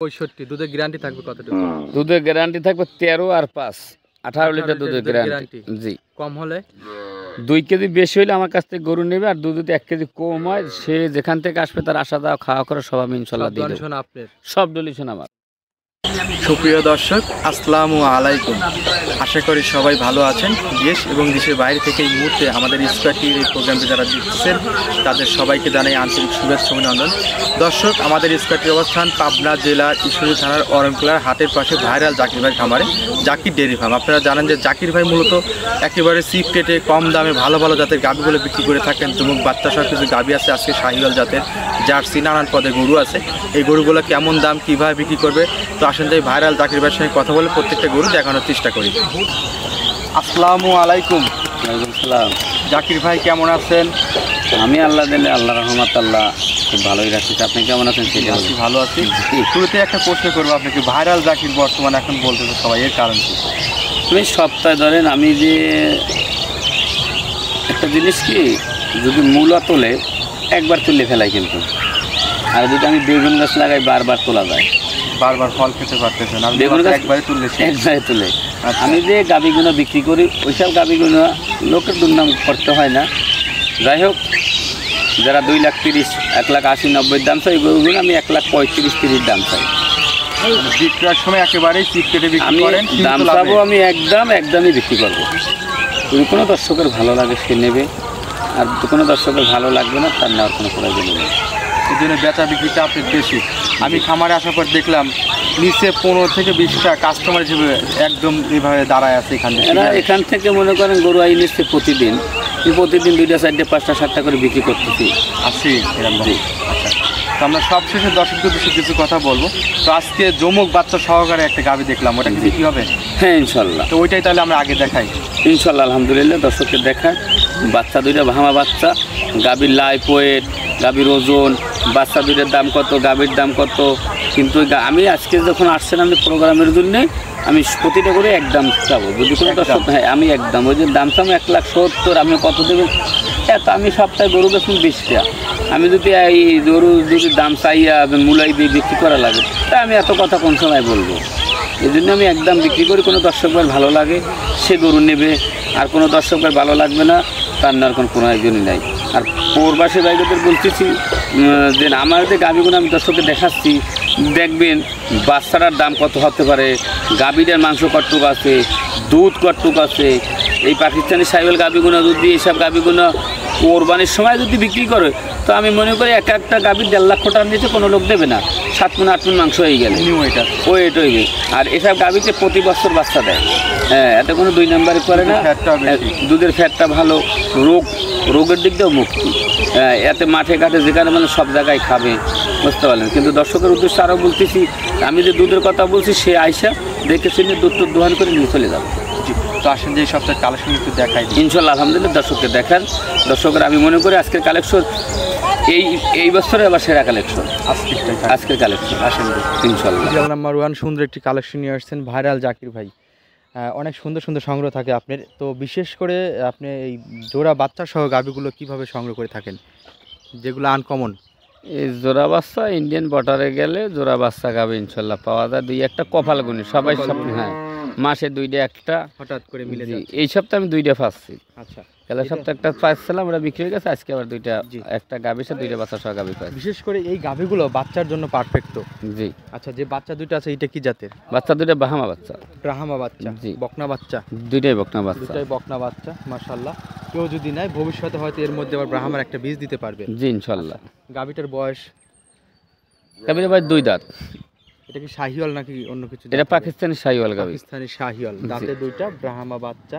65 দুধের গ্যারান্টি থাকবে কতটুকু? দুধের গ্যারান্টি থাকবে 13 আর 5 18 লিটার দুধের গ্যারান্টি। জি। কম হলে 2 কেজি বেশি হলে আমার কাছ থেকে গরু নেবে, আর দুধ যদি 1 কেজি কম হয় সে যেখান থেকে আসবে তার আসা দাওয়া খাওয়া করে সব আমি ইনশাল্লাহ দিয়ে দেব। সব ডলিশন আমার। সুপ্রিয় দর্শক, আসসালামু আলাইকুম। আশা করি সবাই ভালো আছেন। দেশ এবং দেশের বাইরে থেকে এই মুহূর্তে আমাদের স্কয়ার টিভির এই প্রোগ্রামটি যারা দেখছেন তাদের সবাইকে জানাই আন্তরিক শুভেচ্ছা অভিনন্দন। দর্শক, আমাদের স্কয়ার টিভির অবস্থান পাবনা জেলার ঈশ্বরদী থানার অরণকুলার হাটের পাশে ভাইরাল জাকির ভাই খামারে, জাকির ডেয়ারি ফার্ম। আপনারা জানেন যে জাকির ভাই মূলত একেবারে চিপ রেটে কম দামে ভালো ভালো জাতের গাভীগুলো বিক্রি করে থাকেন। চুমুক বাচ্চা সহ কিছু গাভী আছে, আজকে শাহিওয়াল জাতের, জার্সি, নানান পদে গরু আছে। এই গরুগুলো কেমন দাম, কীভাবে বিক্রি করবে, তো আসেন যাই ভাইরাল জাকির ভাইয়ের সঙ্গে কথা বলে প্রত্যেকটা গরু দেখানোর চেষ্টা করি। আসসালামু আলাইকুম। ওয়ালাইকুম সালাম। জাকির ভাই কেমন আছেন? আমি আল্লাহ দিলে, আল্লাহ রহমত, আল্লাহ খুব ভালোই রাখছি। আপনি কেমন আছেন? সেটা আমি ভালো আছি। শুরুতে একটা প্রশ্ন করবো আপনাকে, ভাইরাল জাকির বর্তমানে এখন বলতেছে সবাই, এর কারণ কি? তুমি সপ্তাহে ধরেন আমি যে একটা জিনিস কি, যদি মূলা তোলে একবার তুলে ফেলাই, কিন্তু আর যদি আমি বেগুন গাছ লাগাই বারবার তোলা যায়, বারবার ফল খেতে পারতেছেন। আর বেগুন গাছ একবারে তুলে আমি যে গাভীগুলো বিক্রি করি ওইসব গাভীগুলো লোকের দুর্নাম করতে হয় না। যাই হোক, যারা 2,30,000, 1,80,90 দাম চাই, গরুগুলো আমি 1,35,000-30 দাম চাই। বিক্রয়ের সময় একেবারেই চিপ কেটে বিক্রি করেন? দাম চাবো আমি একদমই বিক্রি করবো। যদি কোনো দর্শকের ভালো লাগে সে নেবে, আর কোনো দর্শকের ভালো লাগবে না তার নেওয়ার কোনো প্রয়োজন নেই। এই জন্য বেচা বিক্রিটা আপনার বেশি। আমি খামারে আসার পর দেখলাম নিচে 15 থেকে 20টা কাস্টমার হিসেবে একদম এইভাবে দাঁড়ায় আছে এখানে। এখান থেকে মনে করেন গরু আই নিচ্ছে প্রতিদিন 2টা, 4টা, 5টা, 7টা করে বিক্রি করতেছি। আসি এরকম। আচ্ছা, তো আমরা সবশেষে দর্শকদের কিছু কথা বলবো। তো আজকে জমক বাচ্চা সহকারে একটা গাভী দেখলাম, ওটা কি বিক্রি হবে? হ্যাঁ, ইনশাল্লাহ। তো ওইটাই তাহলে আমরা আগে দেখাই। ইনশাল্লাহ, আলহামদুলিল্লাহ। দর্শককে দেখায় বাচ্চা 2টা ভামা বাচ্চা, গাভীর লাইফ ওয়েট, গাভীর ওজন, বাচ্চা 2টার দাম কত, গাভীর দাম কত। কিন্তু আমি আজকে যখন আসছেন আমি প্রোগ্রামের জন্যে আমি প্রতিটা করে একদম চাবো। যদি কোনো দর্শক, হ্যাঁ আমি একদম ওই যে দাম চাবো 1,70,000, আপনি কত দেবেন? এত আমি সপ্তাহে গরু বেচুন 20টা। আমি যদি এই গরু যদি দাম চাইয়া মূলাই দিয়ে বিক্রি করা লাগে তা আমি এত কথা কোন সময় বলবো? এই জন্য আমি একদম বিক্রি করি। কোনো দর্শকবার ভালো লাগে সে গরু নেবে, আর কোনো দর্শকবার ভালো লাগবে না তার নেওয়ার কোনো প্রয়োজনই নাই। আর প্রবাসী ভাইদের বলতেছি যে আমার যে গাভীগুলো আমি দর্শককে দেখাচ্ছি, দেখবেন বাচ্চাটার দাম কত হতে পারে, গাভীটার মাংস কতটুকু আছে, দুধ কতটুকু আছে। এই পাকিস্তানি সাইবেল গাভীগুলো যদি এইসব গাভীগুলো কোরবানির সময় যদি বিক্রি করে তো আমি মনে করি একটা গাভীর 1.5 লাখ টাকার নিচে কোনো লোক দেবে না। 7 মণ 8 মণ মাংস হয়ে গেলে ওয়েট হইবে। আর এসব গাভীতে প্রতি বছর বাচ্চা দেয়। হ্যাঁ, এতে কোনো 2 নাম্বারে করে না। দুধের ফ্যাটটা ভালো, রোগের দিক দিয়েও মুক্তি। এতে মাঠে ঘাটে যেখানে মানে সব জায়গায় খাবে, বুঝতে পারলেন। কিন্তু দর্শকের উদ্দেশ্যে আরও বলতেছি, আমি যে দুধের কথা বলছি সে আইসা দেখে শুনে দুধ দোহান করে নিয়ে চলে যাবে। তো আসেন যে এই সপ্তাহের কালেকশন একটু দেখাই। ইনশাল্লাহ, আলহামদুলিল্লাহ। দর্শককে দেখান। দর্শকের আমি মনে করি আজকের কালেকশন এই বছরে আবার সেরা কালেকশন আজকের কালেকশন। আসেন ইনশাল্লাহ। নাম্বার 1 সুন্দর একটি কালেকশন নিয়ে আসছেন ভাইরাল জাকির ভাই। অনেক সুন্দর সুন্দর সংগ্রহ থাকে আপনার। তো বিশেষ করে আপনি এই জোড়া বাচ্চা সহ গাভীগুলো কিভাবে সংগ্রহ করে থাকেন, যেগুলো আনকমন? এই জোড়া বাচ্চা ইন্ডিয়ান বর্ডারে গেলে জোড়া বাচ্চা গাভী ইনশাল্লাহ পাওয়া যায়। 2-1টা কপাল গুনি সবাই সব। হ্যাঁ, মাসে 2টা একটা হঠাৎ করে মিলে যায়। এই সপ্তাহে আমি 2টা পাচ্ছি। আচ্ছা, গেল সপ্তাহে একটা পাচ্ছিলাম, ওরা বিক্রি হয়ে গেছে। আজকে আবার 2টা, একটা গাভী সে 2টা বাচ্চা সহ গাভী পাই। বিশেষ করে এই গাভীগুলো বাচ্চার জন্য পারফেক্ট তো? জি। আচ্ছা, যে বাচ্চা 2টা আছে এটা কি জাতের? বাচ্চা 2টা ব্রাহ্মা বাচ্চা। ব্রাহ্মা বাচ্চা? জি। বকনা বাচ্চা? 2টাই বকনা বাচ্চা। 2টাই বকনা বাচ্চা, মাশাআল্লাহ। কেউ যদি নেয় ভবিষ্যতে হয়তো এর মধ্যে আবার ব্রাহ্মার একটা বীজ দিতে পারবে। জি, ইনশাআল্লাহ। গাভীটার বয়স? গাভীর বয়স 2 দাঁত। এটা কি শাহিওয়াল নাকি অন্য কিছু? এটা পাকিস্তানি শাহিওয়াল গাভী। পাকিস্তানি শাহিওয়াল, দাঁতে 2টা, ব্রাহ্মা বাচ্চা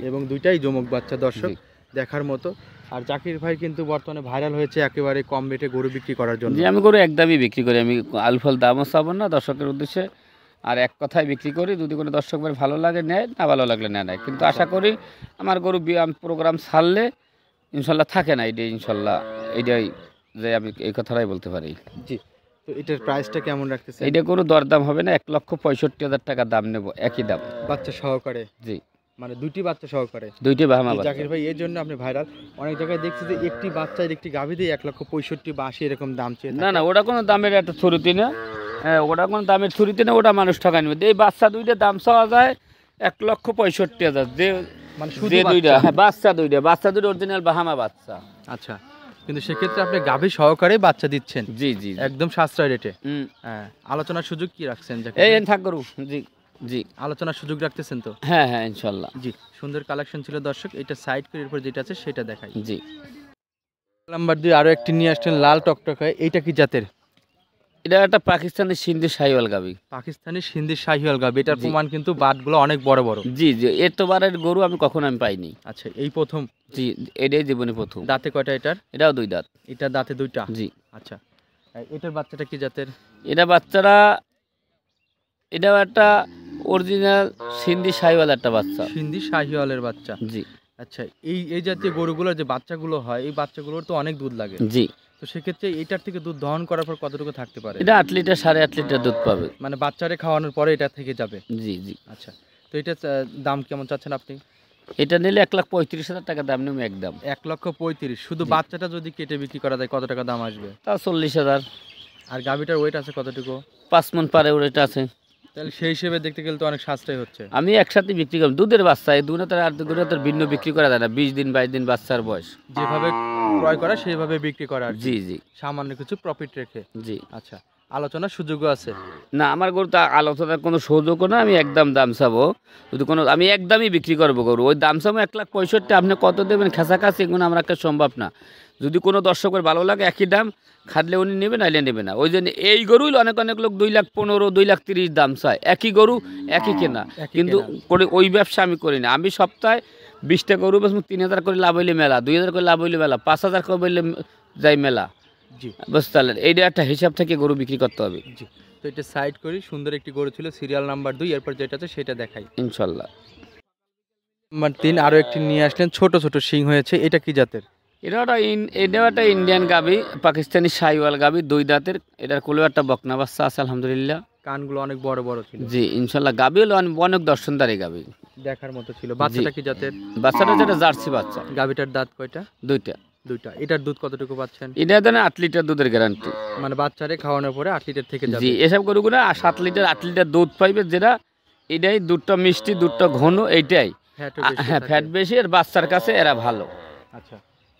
এবং 2টাই জমক বাচ্চা। দর্শক দেখার মতো। আর জাকির ভাই কিন্তু বর্তমানে ভাইরাল হয়েছে একেবারে কম রেটে গরু বিক্রি করার জন্য। জি, আমি গরু একদমই বিক্রি করি। আমি আলফল দামও চাবো না দর্শকের উদ্দেশ্যে, আর এক কথায় বিক্রি করি। যদি কোনো দর্শক ভালো লাগে নেয়, না ভালো লাগলে নেয়। কিন্তু আশা করি আমার গরু প্রোগ্রাম ছাড়লে ইনশাল্লাহ থাকে না। এইটাই ইনশাল্লাহ, এইটাই যে আমি এই কথাটাই বলতে পারি। জি। তো এটার প্রাইসটা কেমন রাখতেছেন? এইটা কোনো দরদাম হবে না, 1,65,000 টাকা দাম নেব, একই দাম। বাচ্চা সহকারে? জি। মানে 2টি বাচ্চা সহকারে? 2টি ব্রাহ্মা বাচ্চা। জাকির ভাই এর জন্য আপনি ভাইরাল। অনেক জায়গায় দেখছি যে একটি বাচ্চার একটি গাভী দিয়ে 1,65,000 বা 80 এরকম দাম চেয়ে। না, ওটা কোনো দামের একটা থরুতি না। হ্যাঁ ওটা কোনো দামের ছুরিতে না, ওটা মানুষ ঠকাই নেবে। এই বাচ্চা দুইটা দাম চাওয়া যায় 1,65,000। যে মানে শুধু যে দুইটা, বাচ্চা? হ্যাঁ বাচ্চা দুটো অরিজিনাল বাহামা বাচ্চা। আচ্ছা, কিন্তু সেক্ষেত্রে আপনি গাভী সহকারে বাচ্চা দিচ্ছেন জি জি একদম সাশ্রয় রেটে। হুম। হ্যাঁ, আলোচনার সুযোগ কি রাখছেন? এই থাক গরু। জি জি আলোচনার সুযোগ রাখতেছেন তো? হ্যাঁ হ্যাঁ ইনশাল্লাহ। জি, সুন্দর কালেকশন ছিল দর্শক। এটা সাইড করে এরপর যেটা আছে সেটা দেখাই। জি নাম্বার 2 আরো একটি নিয়ে আসছেন লাল টকটকে, এইটা কি জাতের? এটা একটা পাকিস্তানি সিন্ধি শাহিওয়াল গাবি। পাকিস্তানি সিন্ধি শাহিওয়াল গাভী। এটার জি। প্রমাণ কিন্তু বাটগুলো অনেক বড় বড়। জি জি এর তো বারের গরু আমি কখনো পাইনি। আচ্ছা, এই প্রথম? জি এটাই জীবনে প্রথম। দাঁতে কয়টা এটার? এটাও 2 দাঁত। এটা দাঁতে 2টা? জি আচ্ছা, এটার বাচ্চাটা কি জাতের? এটা বাচ্চারা, এটাও একটা অরিজিনাল সিন্ধি শাহিওয়াল একটা বাচ্চা। সিন্ধি শাহিওয়ালের বাচ্চা। জি আচ্ছা, এই জাতীয় গরুগুলোর যে বাচ্চাগুলো হয়, এই বাচ্চাগুলোর তো অনেক দুধ লাগে। জি তো সেক্ষেত্রে এইটার থেকে দুধ দহন করার পর কতটুকু থাকতে পারে? এটা 8 লিটার 8.5 লিটার দুধ পাবে। মানে বাচ্চারে খাওয়ানোর পরে এটা থেকে যাবে? জি জি আচ্ছা, তো এটা দাম কেমন চাচ্ছেন আপনি? এটা নিলে 1,35,000 টাকা দাম নেবে একদম। 1,35,000। শুধু জি। বাচ্চাটা যদি কেটে বিক্রি করা যায় কত টাকা দাম আসবে? তাও 40,000। আর গাভীটার ওয়েট আছে কতটুকু? 5 মণ পারে ওটা আছে। তাহলে সেই হিসেবে দেখতে গেলে তো অনেক সাশ্রয় হচ্ছে। আমি একসাথে বিক্রি করি দুধের বাচ্চা, এই দুধের আর দুধের ভিন্ন বিক্রি করা যায় না। 20 দিন 22 দিন বাচ্চার বয়স। যেভাবে ক্রয় করা সেইভাবে বিক্রি করা আর কি। জি জি সামান্য কিছু প্রফিট রেখে। জি আচ্ছা, আলোচনার সুযোগও আছে? না আমার গরু তো আলোচনার কোনো সুযোগও না। আমি একদম দাম চাবো, যদি কোনো আমি একদমই বিক্রি করবো গরু। ওই দাম চাবো 1,65,000। আপনি কত দেবেন খেসাকাছি এগুলো আমার একটা সম্ভব না। যদি কোনো দর্শকের ভালো লাগে একই দাম খাটলে উনি নেবে, নাইলে নেবে না। ওই জন্য এই গরুই অনেক অনেক লোক 2,15,000 2,30,000 দাম চায়। একই গরু একই কেনা, একই কিন্তু কেনা। করে ওই ব্যবসা আমি করি না। আমি সপ্তাহে 20টা গরু বেশ 3,000 করে লাভ হইলে মেলা, 2,000 করে লাভ হইলে মেলা, 5,000 করে বললে যাই মেলা। জি বুঝতে পারলেন? এইটা একটা হিসাব থেকে গরু বিক্রি করতে হবে। জি। তো এটা সাইড করি। সুন্দর একটি গরু ছিল, সিরিয়াল নাম্বার 2। এরপর যেটা আছে সেটা দেখাই। ইনশাল্লাহ। নাম্বার 3 আরো একটি নিয়ে আসলেন, ছোট ছোট শিং হয়েছে, এটা কি জাতের? এটাও একটা ইন্ডিয়ান গাবি, পাকিস্তানি শাহিওয়াল গাবি, 2 দাঁতের। এটার কোলেও একটা বকনা বাচ্চা আছে আলহামদুলিল্লাহ। কানগুলো অনেক বড় বড় ছিল। জি ইনশাল্লাহ গাবি হলো অনেক দর্শনদারি গাবি। দেখার মতো ছিল। বাচ্চাটা কি জাতের? বাচ্চাটা যেটা জার্সি বাচ্চা। গাভীটার দাঁত কয়টা? 2টা। 2টা। এটার দুধ কতটুকু পাচ্ছেন? এটা দেন 8 লিটার দুধের গ্যারান্টি। মানে বাচ্চারে খাওয়ানোর পরে 8 লিটার থেকে যাবে? জি এসব গরুগুলো 7 লিটার 8 লিটার দুধ পাইবে। যেটা এটাই দুধটা মিষ্টি, দুধটা ঘন, এইটাই। ফ্যাটও বেশি হ্যাঁ থাকে। ফ্যাট বেশি, আর বাচ্চার কাছে এরা ভালো। আচ্ছা,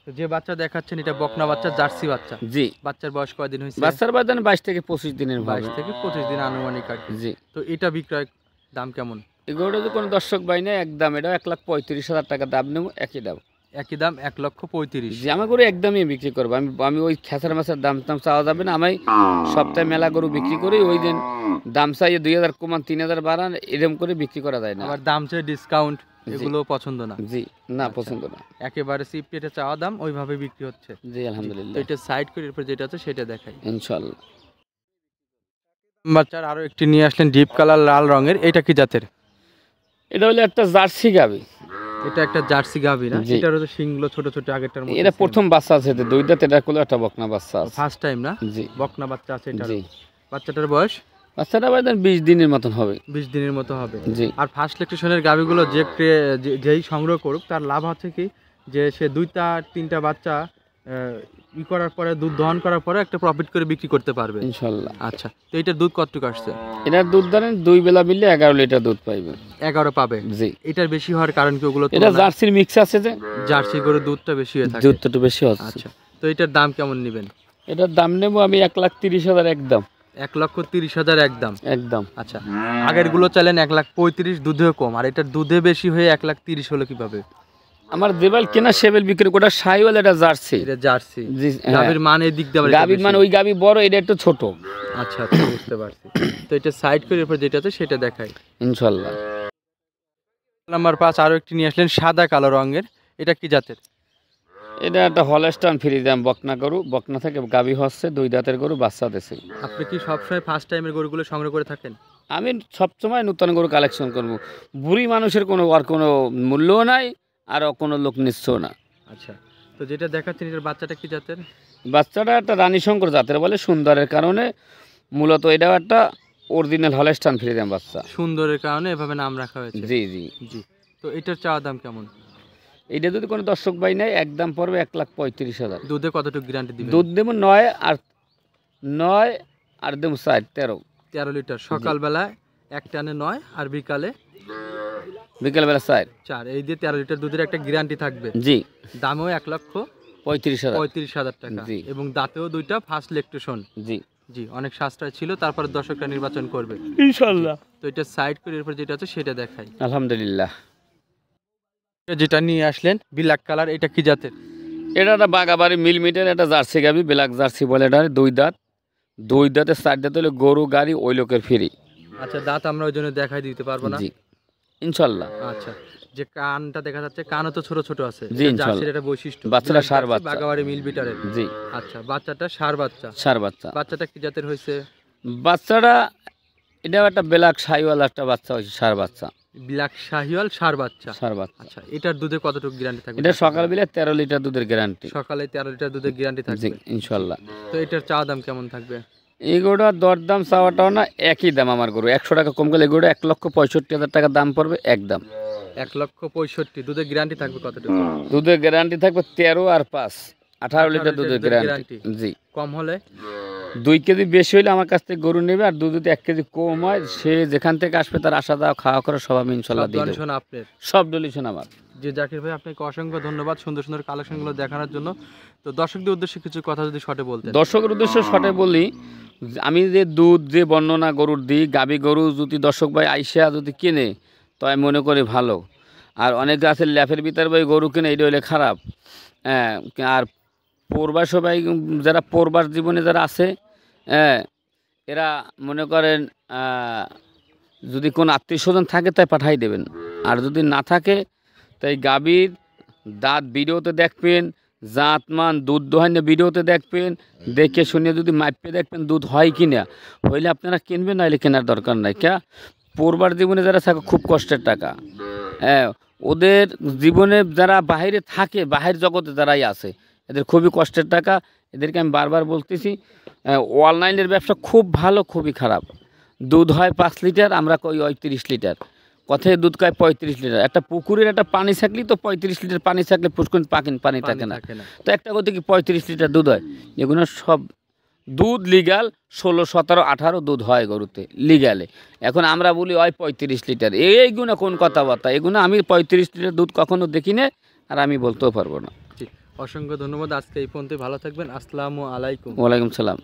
তো যে বাচ্চা দেখাচ্ছেন এটা বকনা বাচ্চা, জার্সি বাচ্চা। জি বাচ্চার বয়স কয়দিন হয়েছে? বাচ্চার বয়স 22 থেকে 25 দিনের 22 হবে। থেকে 25 দিন আনুমানিক আর কি। জি তো এটা বিক্রয় দাম কেমন? এগুলোটা যদি কোনো দর্শক ভাই নেয় একদম এটাও 1,35,000 টাকা দাম নেব, একই দাম। একই দাম 1,35,000। জি আমার গরু একদমই বিক্রি করবো। আমি ওই খেসার মাছের দাম টাম চাওয়া যাবে না। আমি সপ্তাহে মেলা গরু বিক্রি করি, ওই দিন দাম চাইয়ে 2,000 কমান 3,000 বাড়ান, এরকম করে বিক্রি করা যায় না। আবার দাম চেয়ে ডিসকাউন্ট এগুলো পছন্দ না? জি না পছন্দ না। একেবারে সিপ রেটে চাওয়া দাম ওইভাবে বিক্রি হচ্ছে। জি তো আলহামদুলিল্লাহ এটা সাইড করে এরপর যেটা আছে সেটা দেখাই। ইনশাল্লাহ। নাম্বার 4 আরো একটি নিয়ে আসলেন, ডিপ কালার লাল রঙের, এটা কি জাতের? এটা হলো একটা জার্সি গাবি। এটা একটা জার্সি গাভী না? জি। এটারও তো শিংগুলো ছোট ছোট আগেরটার মতো। এটা প্রথম বাচ্চা আছে, 2 দাঁত। এটা কোলে একটা বকনা বাচ্চা আছে। ফার্স্ট টাইম না? জি বকনা বাচ্চা আছে এটা? জি বাচ্চাটার বয়স বাচ্চাটা ভাই 20 দিনের মতন হবে। 20 দিনের মতো হবে। জি আর ফার্স্ট লেকটেশনের গাভীগুলো যেই সংগ্রহ করুক তার লাভ আছে কি, যে সে 2টা 3টা বাচ্চা ই করার পরে দুধ দহন করার পরে একটা প্রফিট করে বিক্রি করতে পারবে ইনশাল্লাহ। আচ্ছা, তো এটার দুধ কতটুকু আসছে? এটার দুধ ধরেন 2 বেলা মিললে 11 লিটার দুধ পাইবে। 11 পাবে? জি এটার বেশি হওয়ার কারণ কি? ওগুলো এটা জার্সির মিক্স আছে, যে জার্সি গরুর দুধটা বেশি হয়ে থাকে। দুধটা একটু বেশি হচ্ছে। আচ্ছা, তো এটার দাম কেমন নেবেন? এটার দাম নেবো আমি 1,30,000 একদম। 1,30,000 একদম? একদম। আচ্ছা, আগের গুলো চাইলেন 1,35,000, দুধেও কম, আর এটার দুধে বেশি হয়ে 1,30,000 হলো কিভাবে? আমার দেবাল কেনা সেবেল বিক্রি গোটা শাহিওয়াল, এটা জার্সি। এটা জার্সি। জি গাভীর মান এই দিক দিয়ে আবার একটু গাবির বেশি। মানে ওই গাবি বড়, এটা একটু ছোট। আচ্ছা আচ্ছা, বুঝতে পারছি। তো এটা সাইড করে এরপর যেটা আছে সেটা দেখাই। ইনশাল্লাহ। নাম্বার 5 আরো একটি নিয়ে আসলেন, সাদা কালো রঙের, এটা কি জাতের? এটা একটা হলস্টাইন ফ্রিজিয়ান বকনা গরু। বকনা থেকে গাবি হচ্ছে, 2 দাঁতের গরু, বাচ্চা দেশে। আপনি কি সবসময় ফার্স্ট টাইমের গরুগুলো সংগ্রহ করে থাকেন? আমি সবসময় নতুন গরু কালেকশন করবো। বুড়ি মানুষের কোনো আর কোনো মূল্যও নাই, আর কোনো লোক নিশ্চয় না। আচ্ছা, তো যেটা দেখাচ্ছেন এটার বাচ্চাটা কি জাতের? বাচ্চাটা একটা রানী শঙ্কর জাতের বলে, সুন্দরের কারণে মূলত এটাও একটা অরিজিনাল হলস্টাইন ফ্রিজিয়ান বাচ্চা। সুন্দরের কারণে এভাবে নাম রাখা হয়েছে? জি জি জি। তো এটার চাওয়া দাম কেমন? এটা যদি কোনো দর্শক ভাই নেয় একদম পড়বে 1,35,000। দুধে কতটুকু গ্যারান্টি দিবেন? দুধ দেবো 9 আর দেবো 4 13। 13 লিটার সকালবেলা এক টানে 9 আর বিকালে বিকেলবেলা 4। এই দিয়ে 13 লিটার দুধের একটা গ্যারান্টি থাকবে। জি। দামও 1,35,000 টাকা এবং দাঁতেও দুইটা ফার্স্ট লেকটেশন। জি জি, অনেক সাশ্রয় ছিল, তারপর দর্শকরা নির্বাচন করবে ইনশাআল্লাহ। তো এটা সাইড করে এরপর যেটা আছে সেটা দেখাই। আলহামদুলিল্লাহ। যেটা নিয়ে আসলেন ব্ল্যাক কালার, এটা কি জাতের? এটা একটা বাগাবাড়ি মিলমিটের একটা জার্সি গাবি, ব্ল্যাক জার্সি বলে। এটা 2 দাঁত, 2 দাঁতে 4 দাঁত হলে গরু গাড়ি ওই লোকের ফ্রি। আচ্ছা, দাঁত আমরা ওই জন্য দেখাই দিতে পারবো না। জি ইনশাআল্লাহ। আচ্ছা, যে কানটা দেখা যাচ্ছে, কানও তো ছোট ছোট আছে। জি ইনশাআল্লাহ, এটা বৈশিষ্ট্য। বাচ্চাটা ষাঁড় বাচ্চা, বাগাবাড়ি মিল বিটারের। জি। আচ্ছা, বাচ্চাটা ষাঁড় বাচ্চা। ষাঁড় বাচ্চা। বাচ্চাটা কি জাতের হয়েছে? বাচ্চাটা এটাও একটা ব্ল্যাক শাহিওয়াল একটা বাচ্চা হয়েছে, ষাঁড় বাচ্চা। ব্ল্যাক শাহিওয়াল ষাঁড় বাচ্চা। ষাঁড় বাচ্চা। আচ্ছা, এটার দুধে কতটুকু গ্যারান্টি থাকবে? এটা সকালবেলা 13 লিটার দুধের গ্যারান্টি। সকালে 13 লিটার দুধের গ্যারান্টি থাকবে। জি ইনশাআল্লাহ। তো এটার চা দাম কেমন থাকবে? এগুলোর দরদাম চাওয়াটাও না একই দাম। আমার গরু 100 টাকা কম করলে এগুলো 1,65,000 টাকা দাম পড়বে একদম। 1,65,000। দুধের গ্যারান্টি থাকবে কতটুকু? দুধের গ্যারান্টি থাকবে 13 আর 5 18 লিটার দুধের গ্যারান্টি। জি। কম হলে 2 কেজি বেশি হলে আমার কাছ থেকে গরু নেবে, আর দুধ যদি 1 কেজি কম হয় সে যেখান থেকে আসবে তার আসা দাওয়া খাওয়া করা সব আমি ইনশাআল্লাহ দিয়ে দেব। আপনার সব ডলিশন আমার। জি জাকির ভাই, আপনাকে অসংখ্য ধন্যবাদ সুন্দর সুন্দর কালেকশনগুলো দেখানোর জন্য। তো দর্শকদের উদ্দেশ্যে কিছু কথা যদি শর্টে বলতেন। দর্শকের উদ্দেশ্যে শর্টে বলি, আমি যে দুধ যে বর্ণনা গরুর দিই, গাবি গরু যদি দর্শক ভাই আইসা যদি কিনে তো আমি মনে করি ভালো। আর অনেক আছে ল্যাপের ভিতরে ভাই গরু কিনে, এটা হলে খারাপ। হ্যাঁ, আর পূর্বাস ভাই যারা পূর্বাস জীবনে যারা আছে, হ্যাঁ, এরা মনে করেন যদি কোনো আত্মীয় স্বজন থাকে তাই পাঠাই দেবেন, আর যদি না থাকে তাই গাভীর দাঁত ভিডিওতে দেখবেন, জাত মান দুধ দোহান্য ভিডিওতে দেখবেন, দেখে শুনে যদি মাপে দেখবেন দুধ হয় কি না, হইলে আপনারা কিনবেন, নাহলে কেনার দরকার নাই। কে পূর্বার জীবনে যারা থাকে খুব কষ্টের টাকা, হ্যাঁ, ওদের জীবনে যারা বাইরে থাকে, বাহির জগতে যারাই আছে, এদের খুবই কষ্টের টাকা। এদেরকে আমি বারবার বলতেছি, অনলাইনের ব্যবসা খুব ভালো, খুবই খারাপ। দুধ হয় 5 লিটার, আমরা কই 30 লিটার, কথায় দুধ খায় 35 লিটার। একটা পুকুরের একটা পানি থাকলেই তো 35 লিটার পানি থাকলে পুষ্কুন পানি থাকে না। তো একটা কথা কি 35 লিটার দুধ হয়, এগুলো সব দুধ লিগাল 16, 17, 18 দুধ হয় গরুতে লিগালে। এখন আমরা বলি হয় 35 লিটার, এইগুলো কোন কথাবার্তা? এগুলো আমি 35 লিটার দুধ কখনো দেখি না, আর আমি বলতেও পারবো না। অসংখ্য ধন্যবাদ। আজকে এই পর্যন্ত, ভালো থাকবেন। আসসালামু আলাইকুম। ওয়ালাইকুম সালাম।